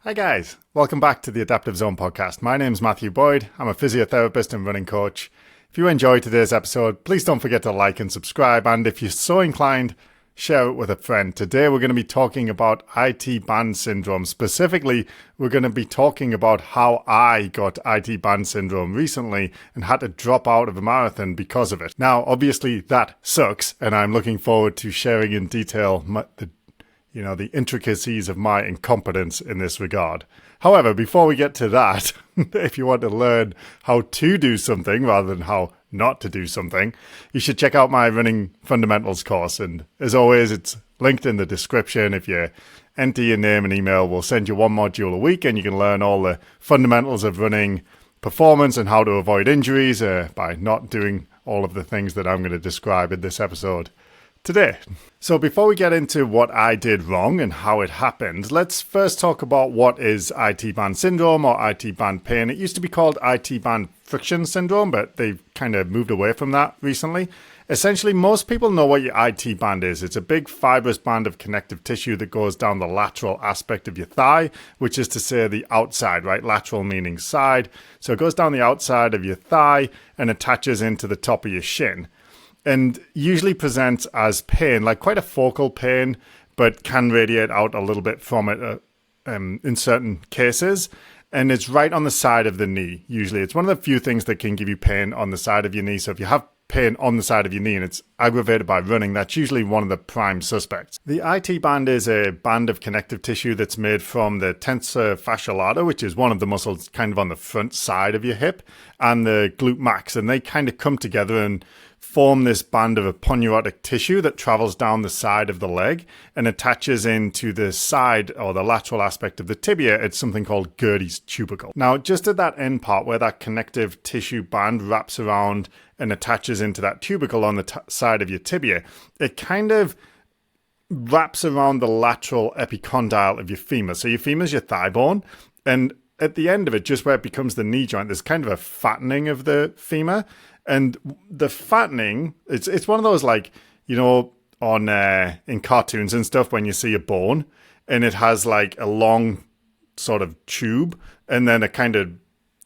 Hi guys, welcome back to the Adaptive Zone podcast. My name's Matthew Boyd. I'm a physiotherapist and running coach. If you enjoyed today's episode, please don't forget to like and subscribe, and if you're so inclined, share it with a friend. Today we're going to be talking about IT band syndrome. Specifically, we're going to be talking about how I got IT band syndrome recently and had to drop out of a marathon because of it. Now, obviously that sucks, and I'm looking forward to sharing in detail the intricacies of my incompetence in this regard. However, before we get to that, if you want to learn how to do something rather than how not to do something, you should check out my running fundamentals course. And as always, it's linked in the description. If you enter your name and email, we'll send you one module a week and you can learn all the fundamentals of running performance and how to avoid injuries by not doing all of the things that I'm going to describe in this episode today. So before we get into what I did wrong and how it happened, let's first talk about what is IT band syndrome or IT band pain. It used to be called IT band friction syndrome, but they've kind of moved away from that recently. Essentially, most people know what your IT band is. It's a big fibrous band of connective tissue that goes down the lateral aspect of your thigh, which is to say the outside, right? Lateral meaning side. So it goes down the outside of your thigh and attaches into the top of your shin. And usually presents as pain, like quite a focal pain, but can radiate out a little bit from it in certain cases. And it's right on the side of the knee, usually. It's one of the few things that can give you pain on the side of your knee. So if you have pain on the side of your knee and it's aggravated by running, that's usually one of the prime suspects. The IT band is a band of connective tissue that's made from the tensor fasciae lata, which is one of the muscles kind of on the front side of your hip, and the glute max. And they kind of come together and form this band of aponeurotic tissue that travels down the side of the leg and attaches into the side or the lateral aspect of the tibia. It's something called Gerdy's tubercle. Now, just at that end part where that connective tissue band wraps around and attaches into that tubercle on the side of your tibia, it kind of wraps around the lateral epicondyle of your femur. So your femur is your thigh bone, and at the end of it, just where it becomes the knee joint, there's kind of a fattening of the femur. And the fattening, it's one of those, like, you know, on in cartoons and stuff when you see a bone and it has like a long sort of tube and then a kind of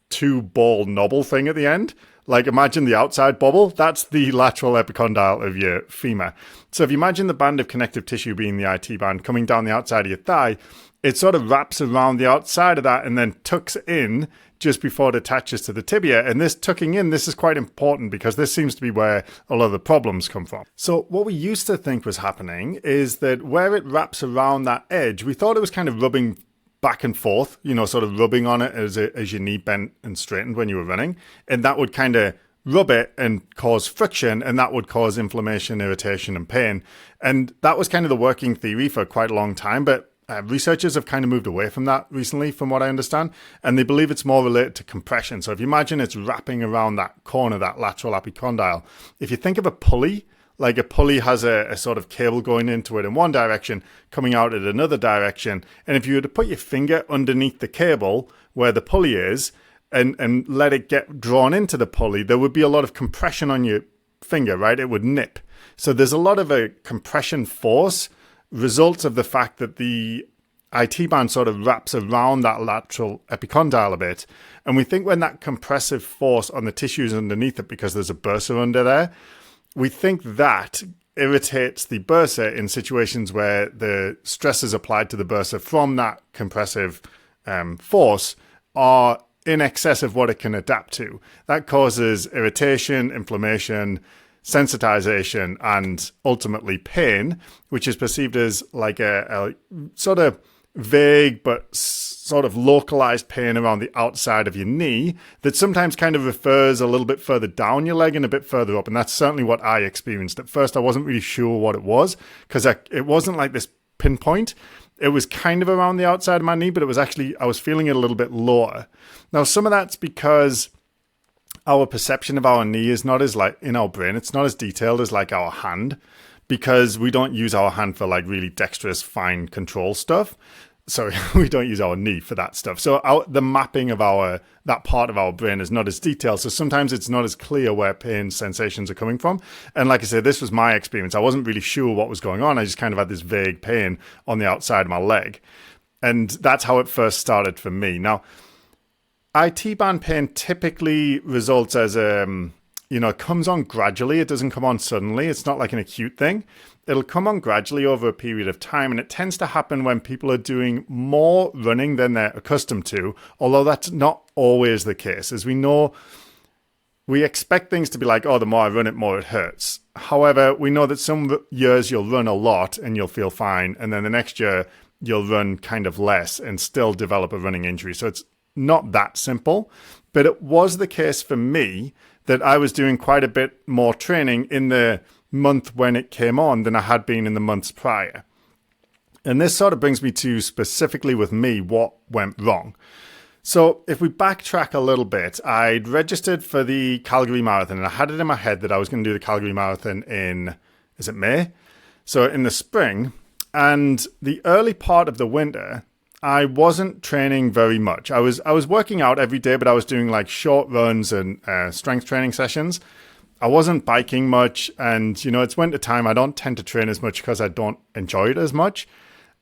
two ball knobble thing at the end. Like, imagine the outside bubble, that's the lateral epicondyle of your femur. So if you imagine the band of connective tissue being the IT band coming down the outside of your thigh, it sort of wraps around the outside of that and then tucks in just before it attaches to the tibia. And this tucking in, this is quite important because this seems to be where a lot of the problems come from. So what we used to think was happening is that where it wraps around that edge, we thought it was kind of rubbing back and forth, you know, sort of rubbing on it as your knee bent and straightened when you were running. And that would kind of rub it and cause friction, and that would cause inflammation, irritation, and pain. And that was kind of the working theory for quite a long time, but researchers have kind of moved away from that recently, from what I understand, and they believe it's more related to compression. So if you imagine it's wrapping around that corner, that lateral epicondyle, if you think of a pulley, like a pulley has a sort of cable going into it in one direction, coming out at another direction, and if you were to put your finger underneath the cable where the pulley is and let it get drawn into the pulley, there would be a lot of compression on your finger, right? It would nip. So there's a lot of a compression force results of the fact that the IT band sort of wraps around that lateral epicondyle a bit. And we think when that compressive force on the tissues underneath it, because there's a bursa under there, we think that irritates the bursa in situations where the stresses applied to the bursa from that compressive force are in excess of what it can adapt to. That causes irritation, inflammation, sensitization, and ultimately pain, which is perceived as like a sort of vague but sort of localized pain around the outside of your knee that sometimes kind of refers a little bit further down your leg and a bit further up. And that's certainly what I experienced. At first, I wasn't really sure what it was because it wasn't like this pinpoint. It was kind of around the outside of my knee, but it was actually, I was feeling it a little bit lower. Now, some of that's because our perception of our knee is not as, like, in our brain, it's not as detailed as like our hand, because we don't use our hand for like really dexterous fine control stuff. Sorry, we don't use our knee for that stuff. So the mapping of that part of our brain is not as detailed. So sometimes it's not as clear where pain sensations are coming from. And like I said, this was my experience. I wasn't really sure what was going on. I just kind of had this vague pain on the outside of my leg. And that's how it first started for me. Now, IT band pain typically results as it comes on gradually. It doesn't come on suddenly. It's not like an acute thing. It'll come on gradually over a period of time, and it tends to happen when people are doing more running than they're accustomed to, although that's not always the case. As we know, we expect things to be like, oh, the more I run it, more it hurts. However, we know that some years you'll run a lot and you'll feel fine, and then the next year you'll run kind of less and still develop a running injury. So it's not that simple, but it was the case for me that I was doing quite a bit more training in the month when it came on than I had been in the months prior. And this sort of brings me to specifically with me what went wrong. So if we backtrack a little bit, I'd registered for the Calgary Marathon, and I had it in my head that I was going to do the Calgary Marathon in, is it May? So in the spring, and the early part of the winter, I wasn't training very much. I was working out every day, but I was doing like short runs and strength training sessions. I wasn't biking much, and it's winter time. I don't tend to train as much because I don't enjoy it as much.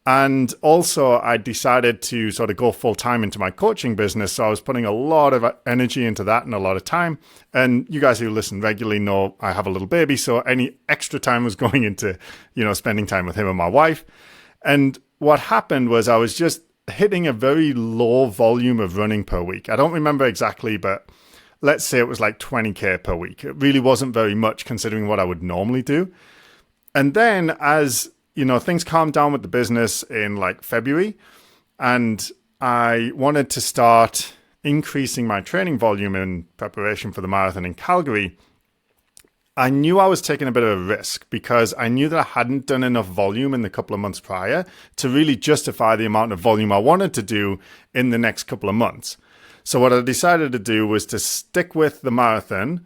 And also I decided to sort of go full time into my coaching business. So I was putting a lot of energy into that and a lot of time. And you guys who listen regularly know I have a little baby. So any extra time was going into, spending time with him and my wife. And what happened was I was just hitting a very low volume of running per week. I don't remember exactly, but let's say it was like 20K per week. It really wasn't very much considering what I would normally do. And then as things calmed down with the business in like February, and I wanted to start increasing my training volume in preparation for the marathon in Calgary. I knew I was taking a bit of a risk because I knew that I hadn't done enough volume in the couple of months prior to really justify the amount of volume I wanted to do in the next couple of months. So what I decided to do was to stick with the marathon,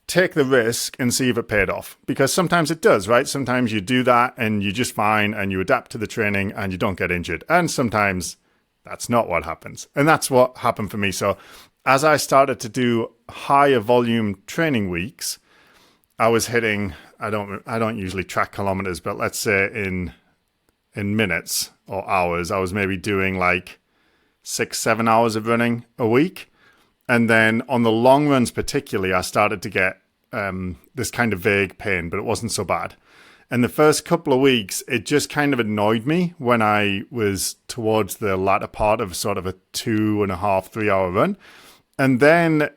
take the risk, and see if it paid off. Because sometimes it does, right? Sometimes you do that and you're just fine and you adapt to the training and you don't get injured. And sometimes that's not what happens. And that's what happened for me. So as I started to do higher volume training weeks, I was hitting, I don't usually track kilometers, but let's say in minutes or hours, I was maybe doing like 6-7 hours of running a week. And then on the long runs particularly, I started to get this kind of vague pain, but it wasn't so bad. And the first couple of weeks, it just kind of annoyed me when I was towards the latter part of sort of a 2.5-3 hour run. And then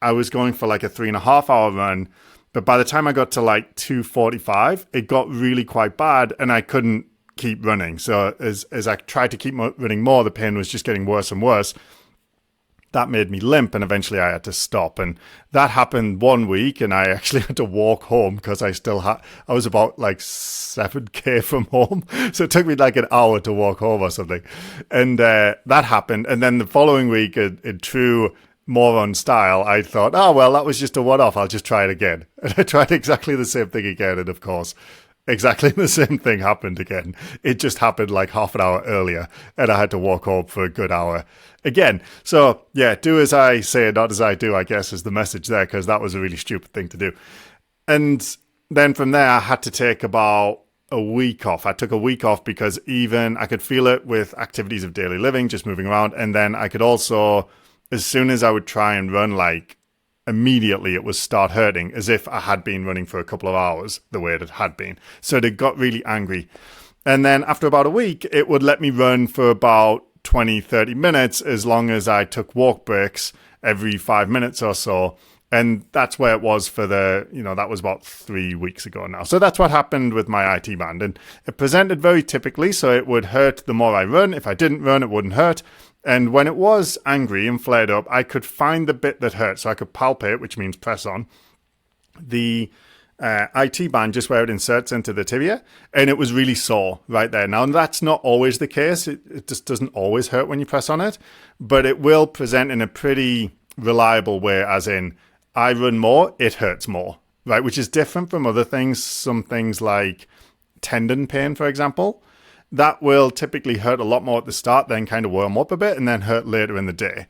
I was going for like a 3.5 hour run. But by the time I got to like 2:45, it got really quite bad and I couldn't keep running. So as I tried to keep running more, the pain was just getting worse and worse. That made me limp, and eventually I had to stop. And that happened one week, and I actually had to walk home because I was about like 7K from home. So it took me like an hour to walk home or something. And that happened. And then the following week, in true moron style, I thought, oh, well, that was just a one-off. I'll just try it again. And I tried exactly the same thing again. And of course, exactly the same thing happened again. It just happened like half an hour earlier, and I had to walk home for a good hour again. So yeah, do as I say, not as I do, I guess, is the message there, because that was a really stupid thing to do. And then from there, I had to take about a week off. I took a week off because even I could feel it with activities of daily living, just moving around. And then I could also, as soon as I would try and run, like immediately it would start hurting as if I had been running for a couple of hours the way it had been. So it got really angry. And then after about a week, it would let me run for about 20-30 minutes as long as I took walk breaks every 5 minutes or so. And that's where it was for that was about 3 weeks ago now. So that's what happened with my IT band. And it presented very typically. So it would hurt the more I run. If I didn't run, it wouldn't hurt. And when it was angry and flared up, I could find the bit that hurt. So I could palpate, which means press on, the IT band just where it inserts into the tibia. And it was really sore right there. Now, that's not always the case. It just doesn't always hurt when you press on it. But it will present in a pretty reliable way, as in, I run more, it hurts more, right? Which is different from other things. Some things like tendon pain, for example, that will typically hurt a lot more at the start, then kind of warm up a bit and then hurt later in the day.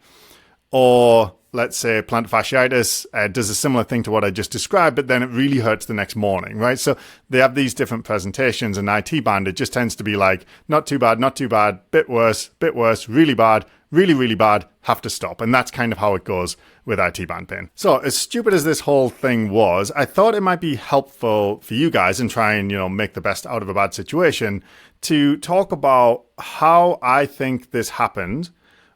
Or let's say plantar fasciitis does a similar thing to what I just described, but then it really hurts the next morning, right? So they have these different presentations, and IT band, it just tends to be like, not too bad, bit worse, really bad, really bad, have to stop. And that's kind of how it goes with IT band pain. So as stupid as this whole thing was, I thought it might be helpful for you guys and try and, make the best out of a bad situation to talk about how I think this happened,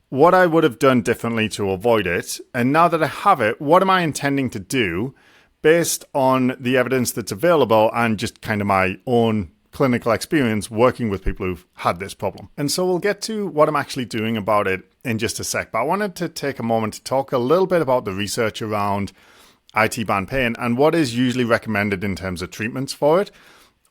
what I would have done differently to avoid it, and now that I have it, what am I intending to do based on the evidence that's available and just kind of my own clinical experience working with people who've had this problem. And so we'll get to what I'm actually doing about it in just a sec, but I wanted to take a moment to talk a little bit about the research around IT band pain and what is usually recommended in terms of treatments for it,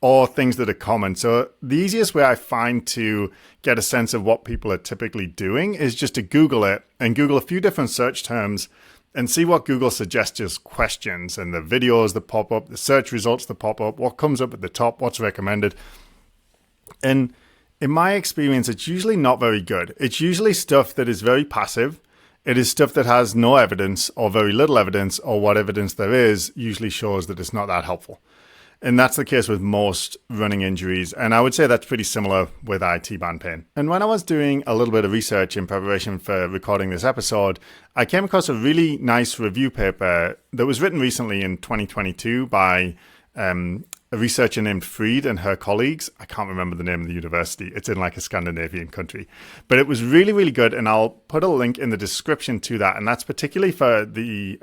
or things that are common. So the easiest way I find to get a sense of what people are typically doing is just to Google it and Google a few different search terms and see what Google suggests as questions and the videos that pop up, the search results that pop up, what comes up at the top, what's recommended. And in my experience, it's usually not very good. It's usually stuff that is very passive. It is stuff that has no evidence or very little evidence, or what evidence there is usually shows that it's not that helpful. And that's the case with most running injuries. And I would say that's pretty similar with IT band pain. And when I was doing a little bit of research in preparation for recording this episode, I came across a really nice review paper that was written recently in 2022 by a researcher named Fried and her colleagues. I can't remember the name of the university. It's in like a Scandinavian country. But it was really, really good. And I'll put a link in the description to that. And that's particularly for the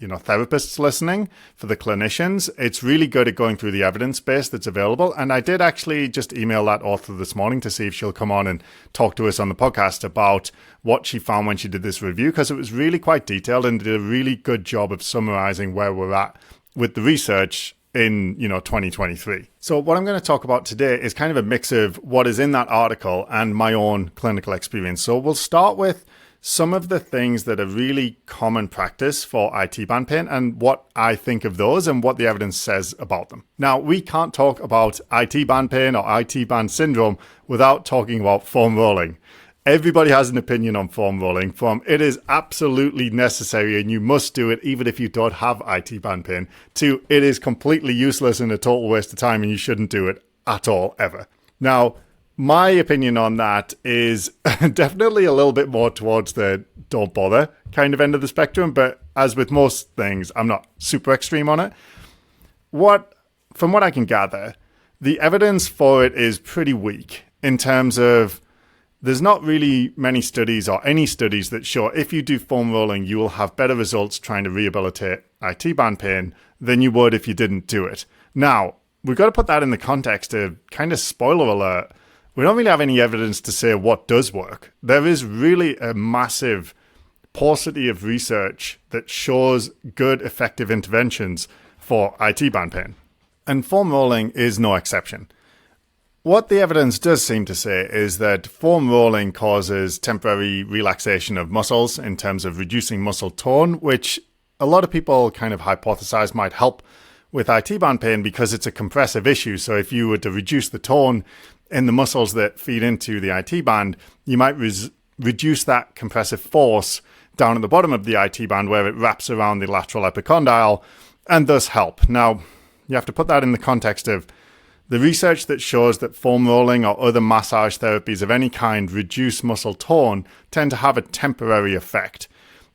therapists listening, for the clinicians. It's really good at going through the evidence base that's available. And I did actually just email that author this morning to see if she'll come on and talk to us on the podcast about what she found when she did this review, because it was really quite detailed and did a really good job of summarizing where we're at with the research in 2023. So what I'm going to talk about today is kind of a mix of what is in that article and my own clinical experience. So we'll start with some of the things that are really common practice for IT band pain and what I think of those and what the evidence says about them. Now, we can't talk about IT band pain or IT band syndrome without talking about foam rolling. Everybody has an opinion on foam rolling, from it is absolutely necessary and you must do it even if you don't have IT band pain, to it is completely useless and a total waste of time and you shouldn't do it at all, ever. Now, my opinion on that is definitely a little bit more towards the don't bother kind of end of the spectrum, but as with most things, I'm not super extreme on it. From what I can gather, the evidence for it is pretty weak in terms of there's not really many studies or any studies that show if you do foam rolling, you will have better results trying to rehabilitate IT band pain than you would if you didn't do it. Now, we've got to put that in the context of kind of spoiler alert. We don't really have any evidence to say what does work. There is really a massive paucity of research that shows good, effective interventions for IT band pain. And foam rolling is no exception. What the evidence does seem to say is that foam rolling causes temporary relaxation of muscles in terms of reducing muscle tone, which a lot of people kind of hypothesize might help with IT band pain because it's a compressive issue. So if you were to reduce the tone in the muscles that feed into the IT band, you might reduce that compressive force down at the bottom of the IT band where it wraps around the lateral epicondyle and thus help. Now, you have to put that in the context of the research that shows that foam rolling or other massage therapies of any kind reduce muscle tone tend to have a temporary effect.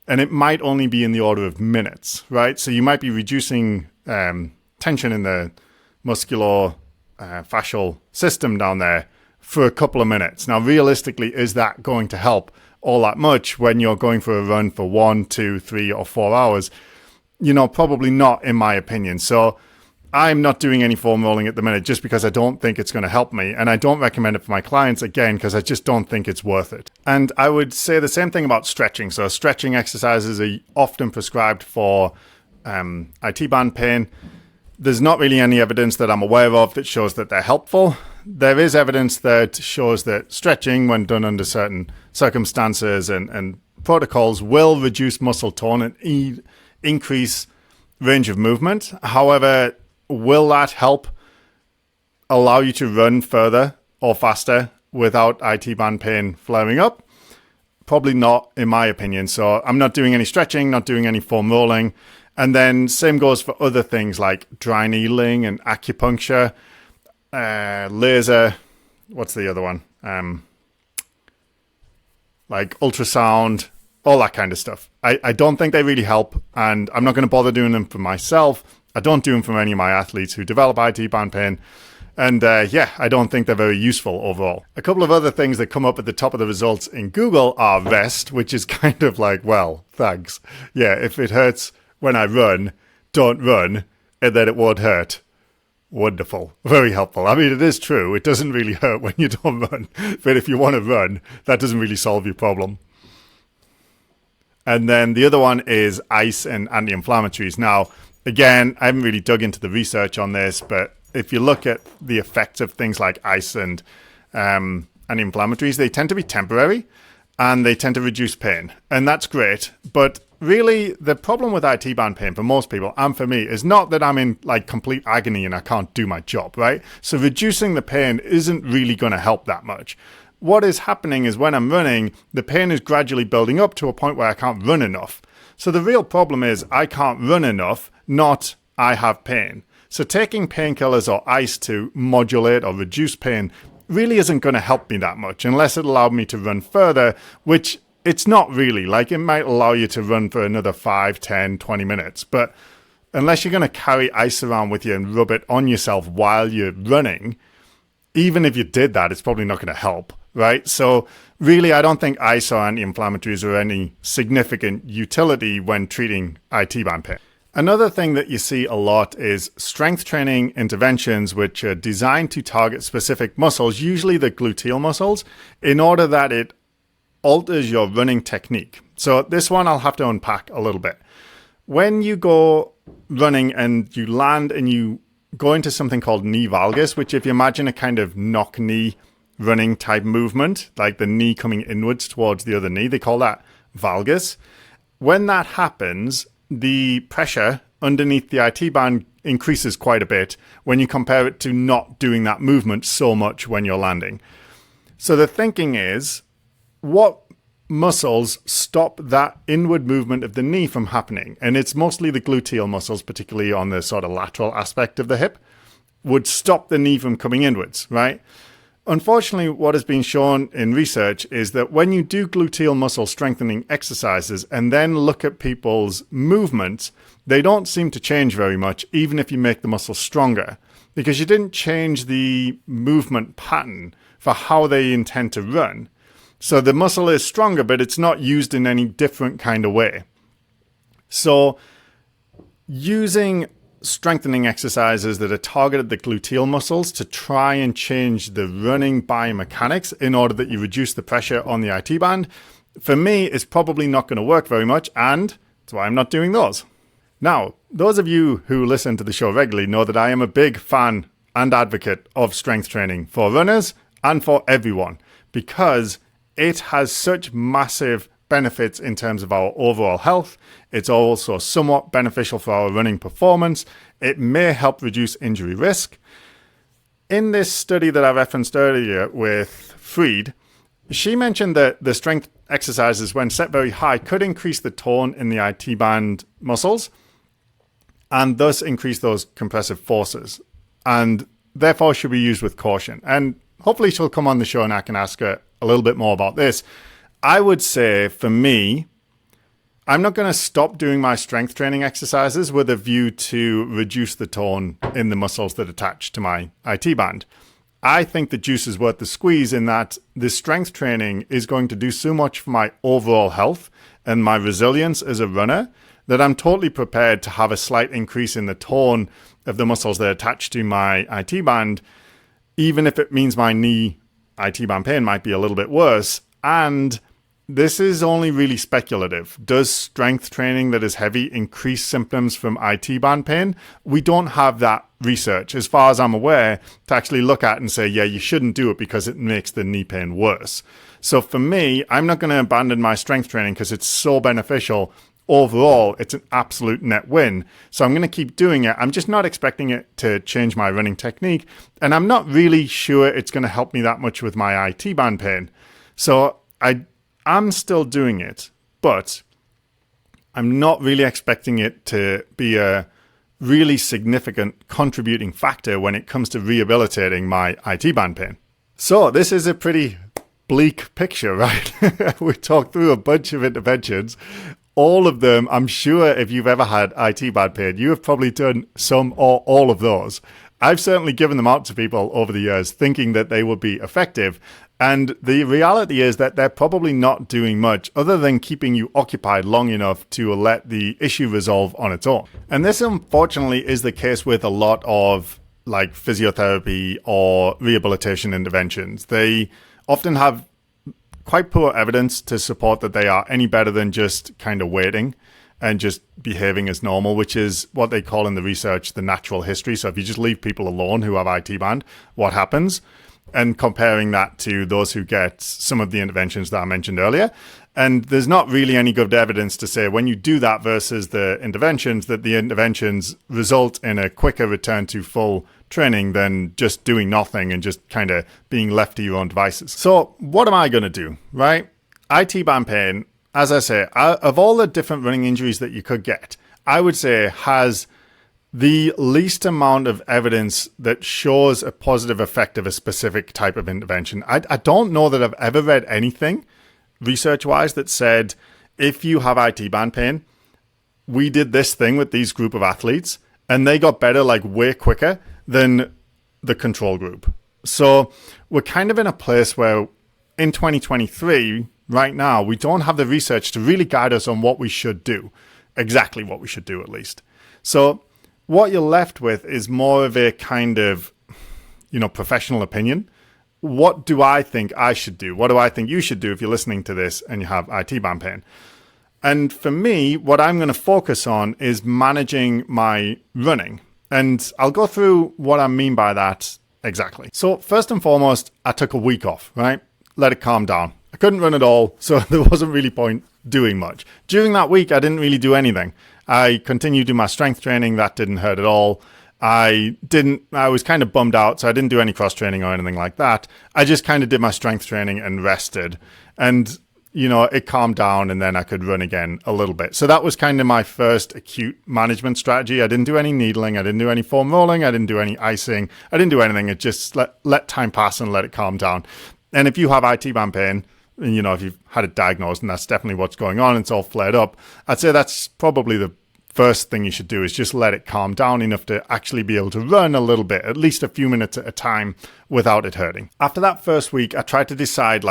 And it might only be in the order of minutes, right? So you might be reducing tension in the musculo-fascial system down there for a couple of minutes. Now, realistically, is that going to help all that much when you're going for a run for 1, 2, 3, or 4 hours? Probably not, in my opinion. So I'm not doing any foam rolling at the minute just because I don't think it's going to help me. And I don't recommend it for my clients, again, because I just don't think it's worth it. And I would say the same thing about stretching. So stretching exercises are often prescribed for IT band pain. There's not really any evidence that I'm aware of that shows that they're helpful. There is evidence that shows that stretching, when done under certain circumstances and protocols, will reduce muscle tone and increase range of movement. However, will that help allow you to run further or faster without IT band pain flaring up? Probably not, in my opinion. So I'm not doing any stretching, not doing any foam rolling. And then same goes for other things like dry needling and acupuncture, laser. What's the other one? Like ultrasound, all that kind of stuff. I don't think they really help, and I'm not going to bother doing them for myself. I don't do them for any of my athletes who develop IT band pain. And I don't think they're very useful overall. A couple of other things that come up at the top of the results in Google are rest, which is kind of like, well, thanks. Yeah, if it hurts when I run, don't run, and then it won't hurt. Wonderful. Very helpful. I mean, it is true. It doesn't really hurt when you don't run. But if you want to run, that doesn't really solve your problem. And then the other one is ice and anti-inflammatories. Now, again, I haven't really dug into the research on this, but if you look at the effects of things like ice and anti-inflammatories, they tend to be temporary and they tend to reduce pain. And that's great. But really, the problem with IT band pain for most people and for me is not that I'm in like complete agony and I can't do my job, right? So reducing the pain isn't really going to help that much. What is happening is when I'm running, the pain is gradually building up to a point where I can't run enough. So the real problem is I can't run enough, not I have pain. So taking painkillers or ice to modulate or reduce pain really isn't going to help me that much unless it allowed me to run further, which it's not really. Like it might allow you to run for another 5, 10, 20 minutes. But unless you're going to carry ice around with you and rub it on yourself while you're running, even if you did that, it's probably not going to help, right? So really, I don't think ice or anti-inflammatories are any significant utility when treating IT band pain. Another thing that you see a lot is strength training interventions which are designed to target specific muscles, usually the gluteal muscles, in order that it alters your running technique. So this one I'll have to unpack a little bit. When you go running and you land and you go into something called knee valgus, which if you imagine a kind of knock knee running type movement, like the knee coming inwards towards the other knee, they call that valgus. When that happens, the pressure underneath the IT band increases quite a bit when you compare it to not doing that movement so much when you're landing. So the thinking is, what muscles stop that inward movement of the knee from happening? And it's mostly the gluteal muscles, particularly on the sort of lateral aspect of the hip, would stop the knee from coming inwards, right? Unfortunately, what has been shown in research is that when you do gluteal muscle strengthening exercises and then look at people's movements, they don't seem to change very much, even if you make the muscle stronger, because you didn't change the movement pattern for how they intend to run. So the muscle is stronger, but it's not used in any different kind of way. So using strengthening exercises that are targeted at the gluteal muscles to try and change the running biomechanics in order that you reduce the pressure on the IT band, for me, is probably not going to work very much, and that's why I'm not doing those. Now, those of you who listen to the show regularly know that I am a big fan and advocate of strength training for runners and for everyone, because it has such massive benefits in terms of our overall health. It's also somewhat beneficial for our running performance. It may help reduce injury risk. In this study that I referenced earlier with Freed, she mentioned that the strength exercises, when set very high, could increase the tone in the IT band muscles and thus increase those compressive forces, and therefore should be used with caution. And hopefully she'll come on the show and I can ask her a little bit more about this. I would say for me, I'm not going to stop doing my strength training exercises with a view to reduce the tone in the muscles that attach to my IT band. I think the juice is worth the squeeze in that the strength training is going to do so much for my overall health and my resilience as a runner that I'm totally prepared to have a slight increase in the tone of the muscles that attach to my IT band, even if it means my knee IT band pain might be a little bit worse. And this is only really speculative. Does strength training that is heavy increase symptoms from IT band pain? We don't have that research, as far as I'm aware, to actually look at and say, yeah, you shouldn't do it because it makes the knee pain worse. So for me, I'm not going to abandon my strength training because it's so beneficial. Overall, it's an absolute net win. So I'm going to keep doing it. I'm just not expecting it to change my running technique. And I'm not really sure it's going to help me that much with my IT band pain. So I'm still doing it, but I'm not really expecting it to be a really significant contributing factor when it comes to rehabilitating my IT band pain. So this is a pretty bleak picture, right? We talked through a bunch of interventions. All of them, I'm sure if you've ever had IT band pain, you have probably done some or all of those. I've certainly given them out to people over the years thinking that they would be effective. And the reality is that they're probably not doing much other than keeping you occupied long enough to let the issue resolve on its own. And this, unfortunately, is the case with a lot of like physiotherapy or rehabilitation interventions. They often have quite poor evidence to support that they are any better than just kind of waiting and just behaving as normal, which is what they call in the research the natural history. So if you just leave people alone who have IT band, what happens? And comparing that to those who get some of the interventions that I mentioned earlier. And there's not really any good evidence to say when you do that versus the interventions, that the interventions result in a quicker return to full training than just doing nothing and just kind of being left to your own devices. So what am I going to do, right? IT band pain, as I say, of all the different running injuries that you could get, I would say has the least amount of evidence that shows a positive effect of a specific type of intervention. I don't know that I've ever read anything research-wise that said, if you have IT band pain, we did this thing with these group of athletes and they got better like way quicker than the control group. So we're kind of in a place where in 2023, right now, we don't have the research to really guide us on what we should do, exactly what we should do at least. So what you're left with is more of a kind of, professional opinion. What do I think I should do? What do I think you should do if you're listening to this and you have IT band pain? And for me, what I'm going to focus on is managing my running. And I'll go through what I mean by that exactly. So first and foremost, I took a week off, right? Let it calm down. I couldn't run at all, so there wasn't really point doing much. During that week, I didn't really do anything. I continued to do my strength training. That didn't hurt at all. I was kind of bummed out, so I didn't do any cross training or anything like that. I just kind of did my strength training and rested. And, it calmed down and then I could run again a little bit. So that was kind of my first acute management strategy. I didn't do any needling. I didn't do any foam rolling. I didn't do any icing. I didn't do anything. It just let time pass and let it calm down. And if you have IT band pain, if you've had it diagnosed and that's definitely what's going on, it's all flared up, I'd say that's probably the first thing you should do is just let it calm down enough to actually be able to run a little bit, at least a few minutes at a time without it hurting. After that first week, I tried to decide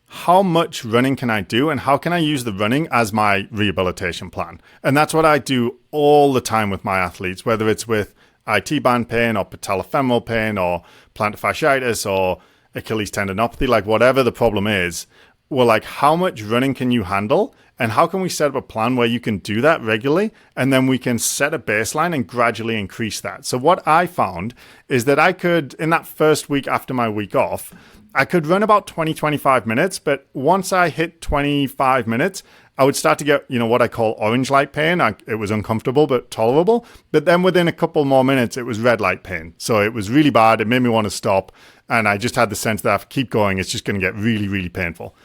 how much running can I do and how can I use the running as my rehabilitation plan? And that's what I do all the time with my athletes, whether it's with IT band pain or patellofemoral pain or plantar fasciitis or Achilles tendinopathy, whatever the problem is. Well, how much running can you handle? And how can we set up a plan where you can do that regularly? And then we can set a baseline and gradually increase that. So what I found is that I could, in that first week after my week off, I could run about 20-25 minutes. But once I hit 25 minutes, I would start to get, what I call orange light pain. It was uncomfortable, but tolerable. But then within a couple more minutes, it was red light pain. So it was really bad. It made me want to stop. And I just had the sense that if I keep going, it's just going to get really, really painful.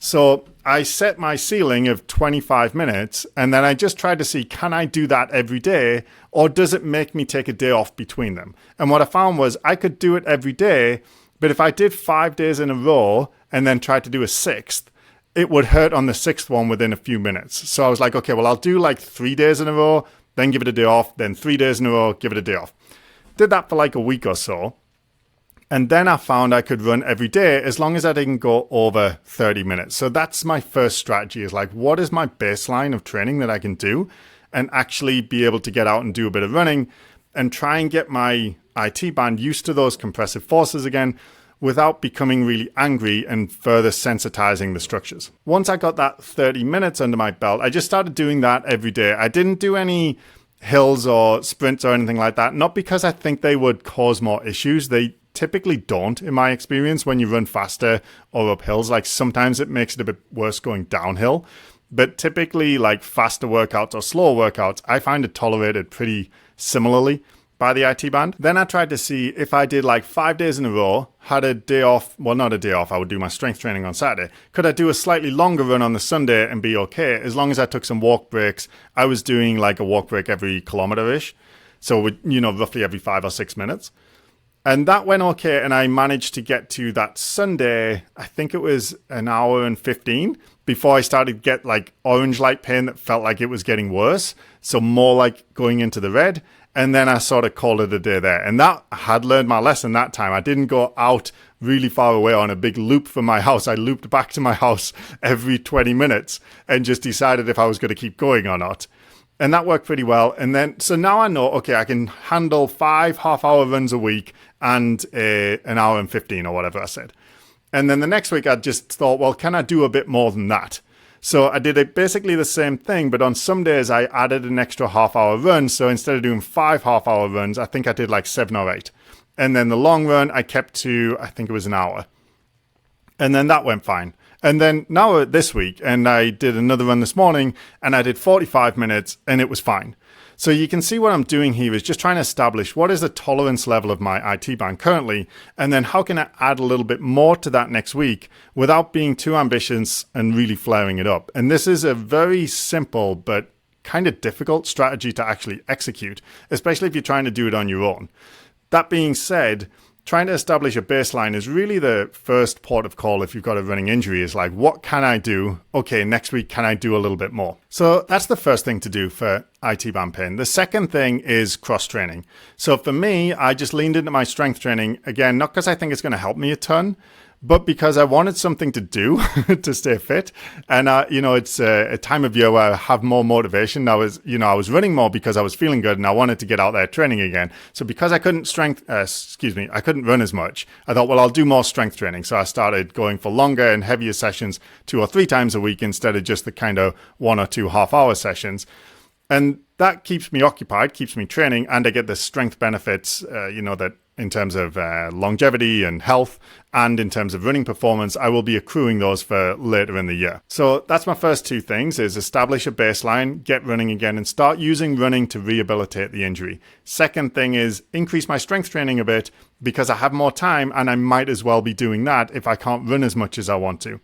So I set my ceiling of 25 minutes and then I just tried to see, can I do that every day or does it make me take a day off between them? And what I found was I could do it every day, but if I did 5 days in a row and then tried to do a sixth, it would hurt on the sixth one within a few minutes. So I was like, okay, well, I'll do 3 days in a row, then give it a day off, then 3 days in a row, give it a day off. Did that for a week or so. And then I found I could run every day as long as I didn't go over 30 minutes. So that's my first strategy is what is my baseline of training that I can do and actually be able to get out and do a bit of running and try and get my IT band used to those compressive forces again without becoming really angry and further sensitizing the structures. Once I got that 30 minutes under my belt, I just started doing that every day. I didn't do any hills or sprints or anything like that, not because I think they would cause more issues. They typically don't, in my experience, when you run faster or up hills. Sometimes it makes it a bit worse going downhill. But typically, faster workouts or slower workouts, I find it tolerated pretty similarly by the IT band. Then I tried to see if I did like 5 days in a row, had a day off, well, not a day off, I would do my strength training on Saturday. Could I do a slightly longer run on the Sunday and be okay? As long as I took some walk breaks. I was doing like a walk break every kilometer-ish. So, roughly every 5 or 6 minutes. And that went okay. And I managed to get to that Sunday, I think it was an hour and 15 before I started to get like orange light pain that felt like it was getting worse. So more like going into the red. And then I sort of called it a day there. And that I had learned my lesson that time. I didn't go out really far away on a big loop from my house. I looped back to my house every 20 minutes and just decided if I was going to keep going or not. And that worked pretty well. And then, so now I know, okay, I can handle 5 half-hour runs a week and an hour and 15 or whatever I said. And then the next week I just thought, well, can I do a bit more than that? So I did basically the same thing, but on some days I added an extra half-hour run. So instead of doing 5 half-hour runs, I think I did like 7 or 8. And then the long run I kept to, I think it was an hour. And then that went fine. And then now this week, and I did another run this morning, and I did 45 minutes, and it was fine. So you can see what I'm doing here is just trying to establish what is the tolerance level of my IT band currently, and then how can I add a little bit more to that next week without being too ambitious and really flaring it up. And this is a very simple but kind of difficult strategy to actually execute, especially if you're trying to do it on your own. That being said, trying to establish a baseline is really the first port of call if you've got a running injury, is like, what can I do? Okay, next week, can I do a little bit more? So that's the first thing to do for IT band pain. The second thing is cross training. So for me, I just leaned into my strength training, again, not because I think it's going to help me a ton, but because I wanted something to do to stay fit. And, it's a time of year where I have more motivation. I was running more because I was feeling good and I wanted to get out there training again. So because I couldn't I couldn't run as much, I thought, well, I'll do more strength training. So I started going for longer and heavier sessions 2 or 3 times a week instead of just the kind of 1 or 2 half-hour sessions. And that keeps me occupied, keeps me training, and I get the strength benefits, that in terms of longevity and health, and in terms of running performance, I will be accruing those for later in the year. So that's my first 2 things, is establish a baseline, get running again, and start using running to rehabilitate the injury. Second thing is increase my strength training a bit because I have more time and I might as well be doing that if I can't run as much as I want to.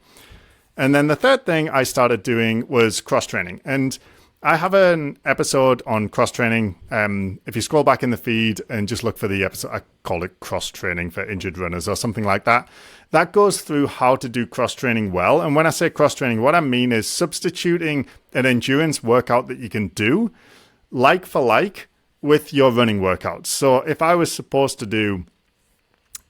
And then the third thing I started doing was cross training. And I have an episode on cross training. If you scroll back in the feed and just look for the episode, I call it cross training for injured runners or something like that. That goes through how to do cross training well. And when I say cross training, what I mean is substituting an endurance workout that you can do like for like with your running workouts. So if I was supposed to do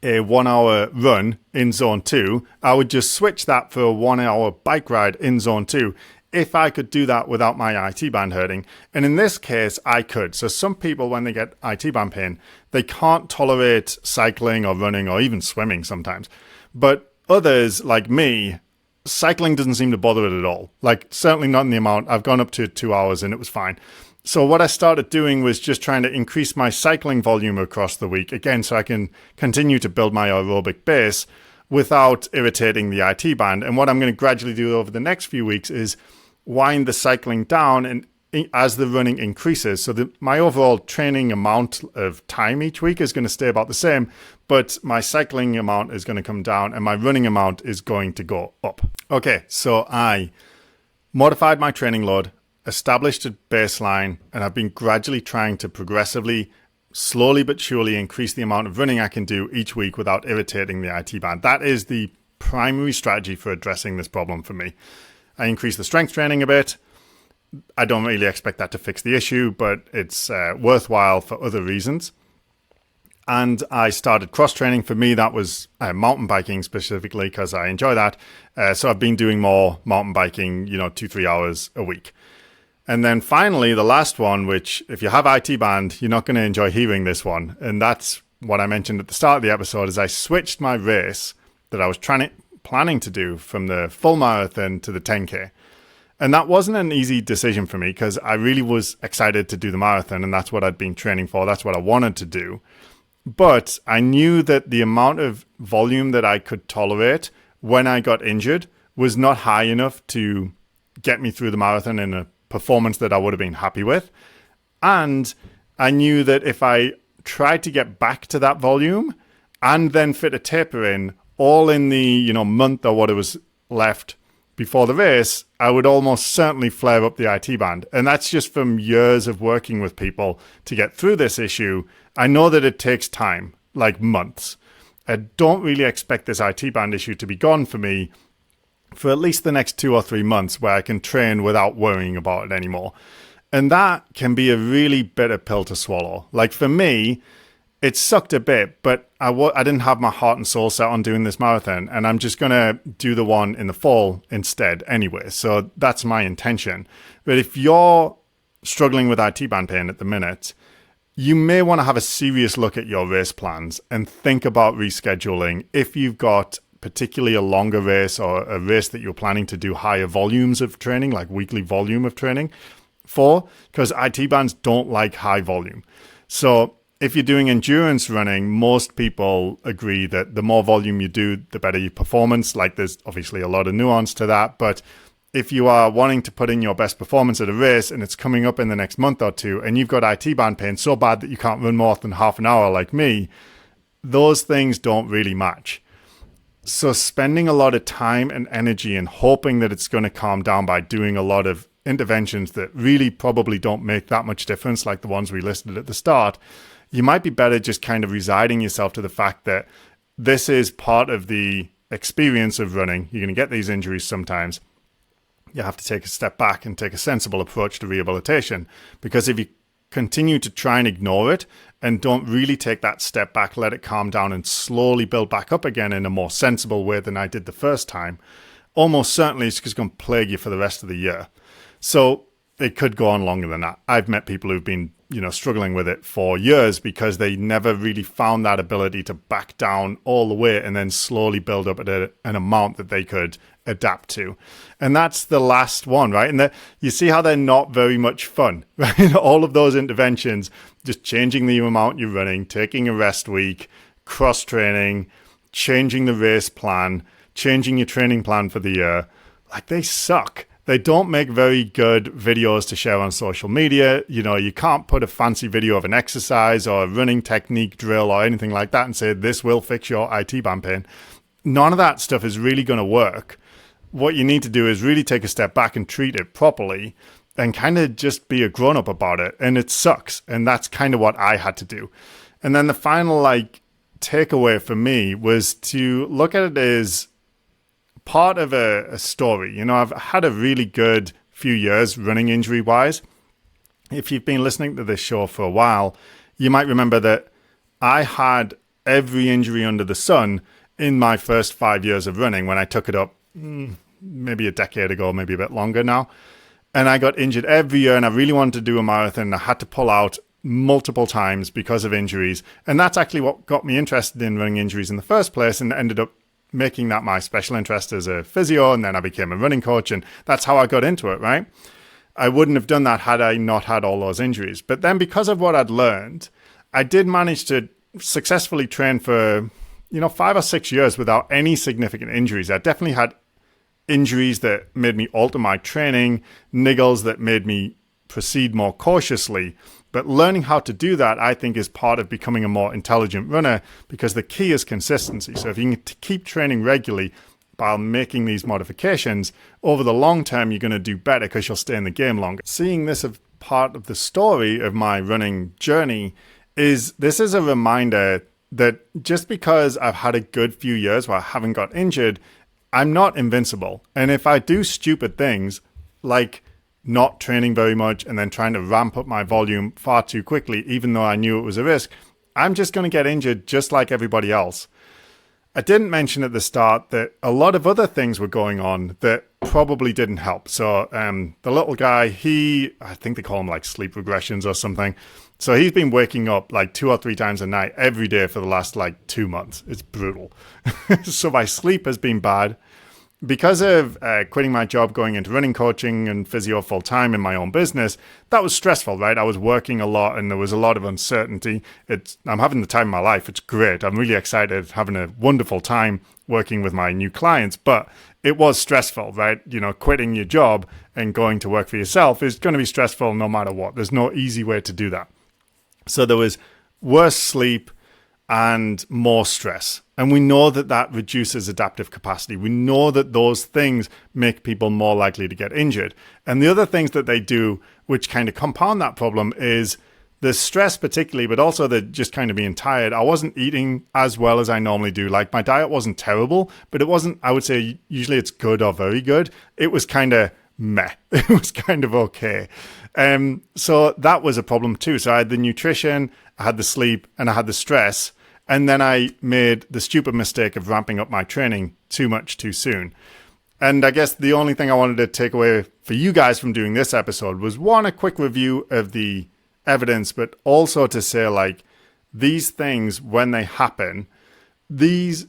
a 1-hour run in zone 2, I would just switch that for a 1-hour bike ride in zone 2. If I could do that without my IT band hurting. And in this case, I could. So some people, when they get IT band pain, they can't tolerate cycling or running or even swimming sometimes. But others, like me, cycling doesn't seem to bother it at all. Like, certainly not in the amount. I've gone up to 2 hours and it was fine. So what I started doing was just trying to increase my cycling volume across the week, again, so I can continue to build my aerobic base without irritating the IT band. And what I'm going to gradually do over the next few weeks is wind the cycling down and as the running increases. So my overall training amount of time each week is going to stay about the same, but my cycling amount is going to come down and my running amount is going to go up. Okay, so I modified my training load, established a baseline, and I've been gradually trying to progressively, slowly but surely increase the amount of running I can do each week without irritating the IT band. That is the primary strategy for addressing this problem for me. I increased the strength training a bit. I don't really expect that to fix the issue, but it's worthwhile for other reasons. And I started cross-training. For me, that was mountain biking specifically because I enjoy that. So I've been doing more mountain biking, 2-3 hours a week. And then finally, the last one, which if you have IT band, you're not going to enjoy hearing this one. And that's what I mentioned at the start of the episode, is I switched my race that I was planning to do from the full marathon to the 10K. And that wasn't an easy decision for me because I really was excited to do the marathon and that's what I'd been training for. That's what I wanted to do. But I knew that the amount of volume that I could tolerate when I got injured was not high enough to get me through the marathon in a performance that I would have been happy with. And I knew that if I tried to get back to that volume and then fit a taper in all in the, month or what it was left before the race, I would almost certainly flare up the IT band. And that's just from years of working with people to get through this issue. I know that it takes time, like months. I don't really expect this IT band issue to be gone for me for at least the next 2 or 3 months, where I can train without worrying about it anymore. And that can be a really bitter pill to swallow. Like for me, it sucked a bit, but I didn't have my heart and soul set on doing this marathon, and I'm just going to do the one in the fall instead anyway. So that's my intention. But if you're struggling with IT band pain at the minute, you may want to have a serious look at your race plans and think about rescheduling if you've got particularly a longer race or a race that you're planning to do higher volumes of training, like weekly volume of training for, because IT bands don't like high volume. So if you're doing endurance running, most people agree that the more volume you do, the better your performance. Like there's obviously a lot of nuance to that. But if you are wanting to put in your best performance at a race and it's coming up in the next month or two and you've got IT band pain so bad that you can't run more than half an hour like me, those things don't really match. So spending a lot of time and energy and hoping that it's going to calm down by doing a lot of interventions that really probably don't make that much difference, like the ones we listed at the start, you might be better just kind of resigning yourself to the fact that this is part of the experience of running. You're going to get these injuries sometimes. You have to take a step back and take a sensible approach to rehabilitation, because if you continue to try and ignore it and don't really take that step back, let it calm down and slowly build back up again in a more sensible way than I did the first time, almost certainly it's just going to plague you for the rest of the year. So it could go on longer than that. I've met people who've been, struggling with it for years because they never really found that ability to back down all the way and then slowly build up at an amount that they could adapt to. And that's the last one, right? And you see how they're not very much fun, right? All of those interventions, just changing the amount you're running, taking a rest week, cross-training, changing the race plan, changing your training plan for the year, like they suck. They don't make very good videos to share on social media. You can't put a fancy video of an exercise or a running technique drill or anything like that and say, this will fix your IT band pain. None of that stuff is really going to work. What you need to do is really take a step back and treat it properly and kind of just be a grown-up about it. And it sucks. And that's kind of what I had to do. And then the final takeaway for me was to look at it as part of a story. I've had a really good few years running injury wise. If you've been listening to this show for a while, you might remember that I had every injury under the sun in my first 5 years of running when I took it up maybe a decade ago, maybe a bit longer now. And I got injured every year and I really wanted to do a marathon. I had to pull out multiple times because of injuries. And that's actually what got me interested in running injuries in the first place, and ended up making that my special interest as a physio, and then I became a running coach, and that's how I got into it, right? I wouldn't have done that had I not had all those injuries. But then because of what I'd learned, I did manage to successfully train for, 5 or 6 years without any significant injuries. I definitely had injuries that made me alter my training, niggles that made me proceed more cautiously. But learning how to do that, I think, is part of becoming a more intelligent runner, because the key is consistency. So if you can keep training regularly by making these modifications, over the long term, you're going to do better because you'll stay in the game longer. Seeing this as part of the story of my running journey is a reminder that just because I've had a good few years where I haven't got injured, I'm not invincible. And if I do stupid things like not training very much and then trying to ramp up my volume far too quickly, even though I knew it was a risk, I'm just going to get injured just like everybody else. I didn't mention at the start that a lot of other things were going on that probably didn't help. So the little guy, I think they call him sleep regressions or something. So he's been waking up 2 or 3 times a night every day for the last 2 months. It's brutal. So my sleep has been bad. Because of quitting my job, going into running coaching and physio full time in my own business, that was stressful, right? I was working a lot and there was a lot of uncertainty. I'm having the time of my life. It's great. I'm really excited, having a wonderful time working with my new clients, but it was stressful, right? Quitting your job and going to work for yourself is going to be stressful no matter what. There's no easy way to do that. So there was worse sleep, and more stress. And we know that that reduces adaptive capacity. We know that those things make people more likely to get injured. And the other things that they do, which kind of compound that problem, is the stress particularly, but also the just kind of being tired. I wasn't eating as well as I normally do. Like, my diet wasn't terrible, but it wasn't, I would say, usually it's good or very good. It was kind of meh. It was kind of okay. So that was a problem too. So I had the nutrition, I had the sleep, and I had the stress. And then I made the stupid mistake of ramping up my training too much too soon. And I guess the only thing I wanted to take away for you guys from doing this episode was, one, a quick review of the evidence, but also to say, like, these things, when they happen, these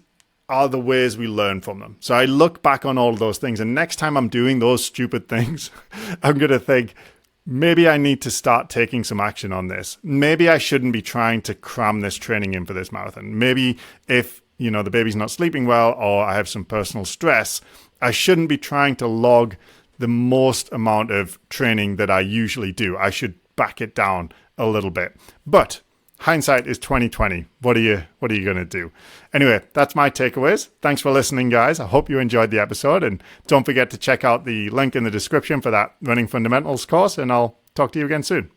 are the ways we learn from them. So I look back on all of those things, and next time I'm doing those stupid things, I'm going to think, maybe I need to start taking some action on this. Maybe I shouldn't be trying to cram this training in for this marathon. Maybe if, the baby's not sleeping well, or I have some personal stress, I shouldn't be trying to log the most amount of training that I usually do. I should back it down a little bit. But hindsight is 2020. What are you going to do? Anyway, that's my takeaways. Thanks for listening, guys. I hope you enjoyed the episode, and don't forget to check out the link in the description for that Running Fundamentals course, and I'll talk to you again soon.